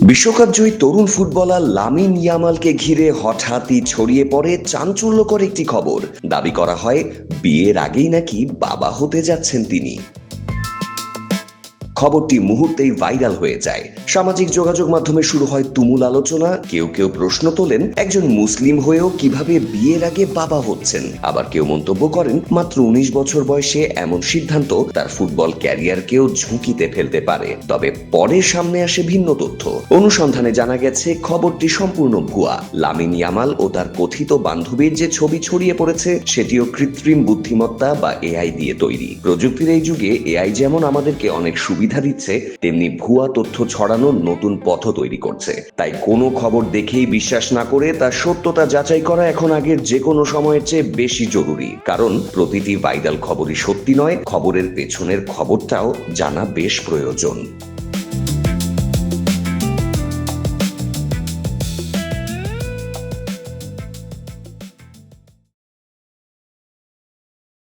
বিশ্বকাপজয়ী তরুণ footballer Lamine ইয়ামালকে ঘিরে হঠাৎই ছড়িয়ে পড়ে চাঞ্চল্যকর একটি খবর। দাবি করা হয় বিয়ের আগেই নাকি বাবা হতে যাচ্ছেন তিনি। খবরটি মুহূর্তেই ভাইরাল হয়ে যায়। সামাজিক যোগাযোগ মাধ্যমে শুরু হয় তুমুল আলোচনা। কেউ কেউ প্রশ্ন তোলেন, একজন মুসলিম হয়েও কিভাবে বিয়ের আগে বাবা হচ্ছেন। আবার কেউ মন্তব্য করেন, মাত্র ১৯ বছর বয়সে এমন সিদ্ধান্ত তার ফুটবল ক্যারিয়ারকেও ঝুঁকিতে ফেলতে পারে। তবে পরে সামনে আসে ভিন্ন তথ্য। অনুসন্ধানে জানা গেছে খবরটি সম্পূর্ণ ভুয়া। লামিন ইয়ামাল ও তার কথিত বান্ধবীর যে ছবি ছড়িয়ে পড়েছে সেটিও কৃত্রিম বুদ্ধিমত্তা বা এআই দিয়ে তৈরি। প্রযুক্তির এই যুগে এআই যেমন আমাদেরকে অনেক সুবিধা দিচ্ছে, তেমনি ভুয়া তথ্য ছড়ানোর নতুন পথও তৈরি করছে। তাই কোনো খবর দেখেই বিশ্বাস না করে তার সত্যতা যাচাই করা এখন আগের যে কোনো সময়ের চেয়ে বেশি জরুরি। কারণ প্রতিটি ভাইরাল খবরই সত্যি নয়, খবরের পেছনের খবরটাও জানা বেশ প্রয়োজন।